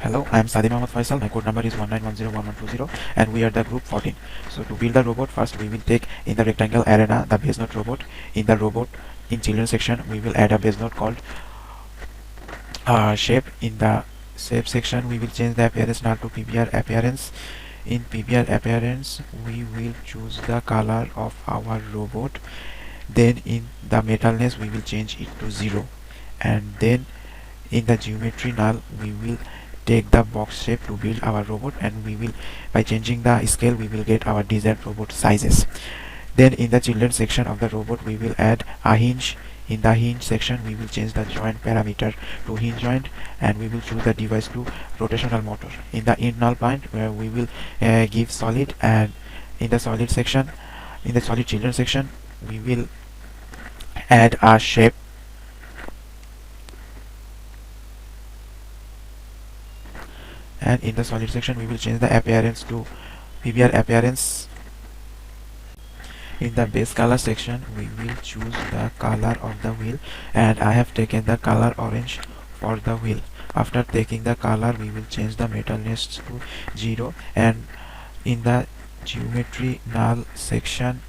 Hello, I am Sadi Mohammad Faisal. My code number is 19101120 and we are the group 14. So to build the robot, first we will take in the rectangle arena the base node robot. In the robot in children section we will add a base node called shape. In the shape section we will change the appearance null to PBR appearance. In PBR appearance we will choose the color of our robot. Then in the metalness we will change it to 0, and then in the geometry null we will take the box shape to build our robot, and we will, by changing the scale, we will get our desired robot sizes. Then in the children section of the robot we will add a hinge. In the hinge section we will change the joint parameter to hinge joint, and we will choose the device to rotational motor. In the int null point where we will give solid, and in the solid section, in the solid children section we will add a shape, and in the solid section we will change the appearance to PBR appearance. In the base color section we will choose the color of the wheel, and I have taken the color orange for the wheel. After taking the color we will change the metalness to 0, and in the geometry null section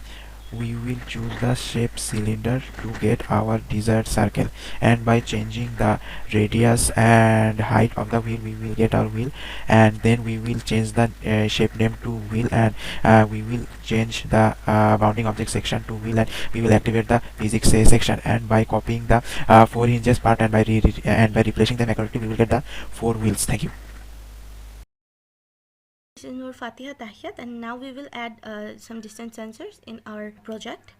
we will choose the shape cylinder to get our desired circle, and by changing the radius and height of the wheel we will get our wheel. And then we will change the shape name to wheel, and we will change the bounding object section to wheel, and we will activate the physics section. And by copying the 4 hinges part and by replacing them accurately we will get the 4 wheels. Thank you. This is Nur Fatiha Tahiyat, and now we will add some distance sensors in our project.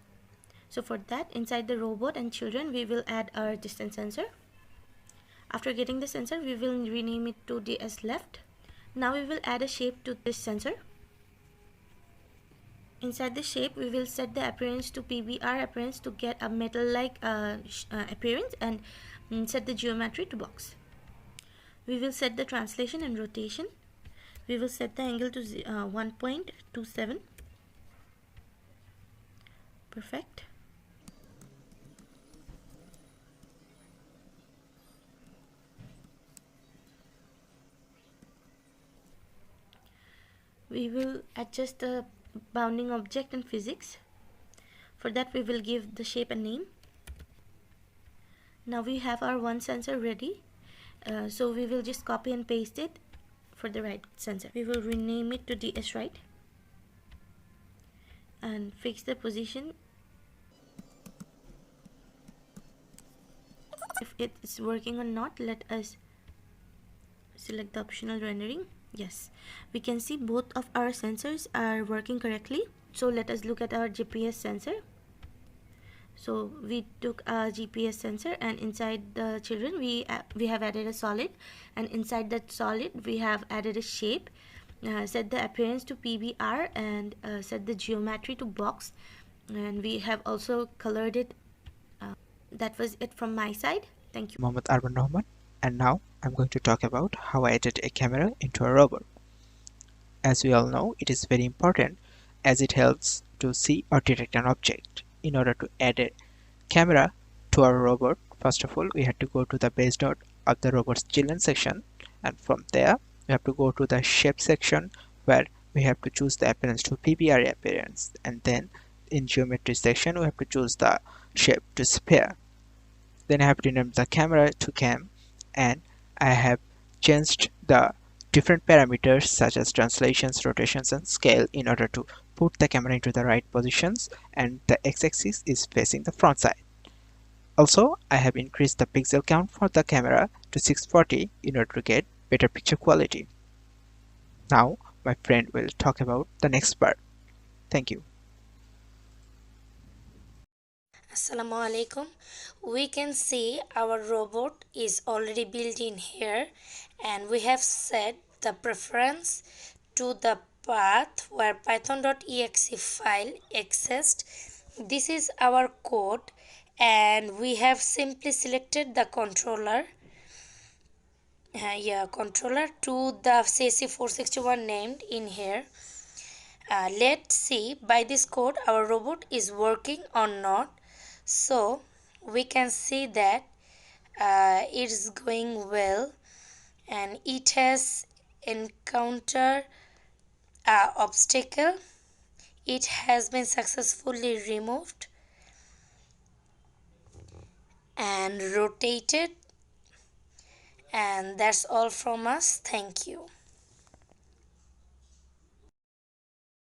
So for that, inside the robot and children we will add our distance sensor. After getting the sensor we will rename it to DS left. Now we will add a shape to this sensor. Inside the shape we will set the appearance to PBR appearance to get a metal like appearance, and set the geometry to box. We will set the translation and rotation. We will set the angle to 1.27. Perfect. We will adjust the bounding object in physics. For that we will give the shape a name. Now we have our one sensor ready, so we will just copy and paste it for the right sensor. We will rename it to DS right and fix the position. If it is working or not, let us select the optional rendering. Yes, we can see both of our sensors are working correctly. So let us look at our GPS sensor. So we took a GPS sensor, and inside the children we have added a solid, and inside that solid we have added a shape, set the appearance to PBR, and set the geometry to box, and we have also colored it. That was it from my side. Thank you. Mohammad Arban Rahman, and now I'm going to talk about how I added a camera into a robot. As we all know, it is very important as it helps to see or detect an object. In order to add a camera to our robot, first of all we have to go to the base node of the robot's children section, and from there we have to go to the shape section where we have to choose the appearance to PBR appearance, and then in geometry section we have to choose the shape to sphere. Then I have renamed the camera to cam, and I have changed the different parameters such as translations, rotations, and scale in order to put the camera into the right positions, and the x-axis is facing the front side. Also, I have increased the pixel count for the camera to 640 in order to get better picture quality. Now, my friend will talk about the next part. Thank you. Assalamu alaikum. We can see our robot is already built in here, and we have set the preference to the path where python.exe file accessed. This is our code, and we have simply selected the controller controller to the CC461 named in here. Let's see by this code our robot is working or not. So we can see that it's going well, and it has encountered a obstacle. It has been successfully removed and rotated, and that's all from us. Thank you.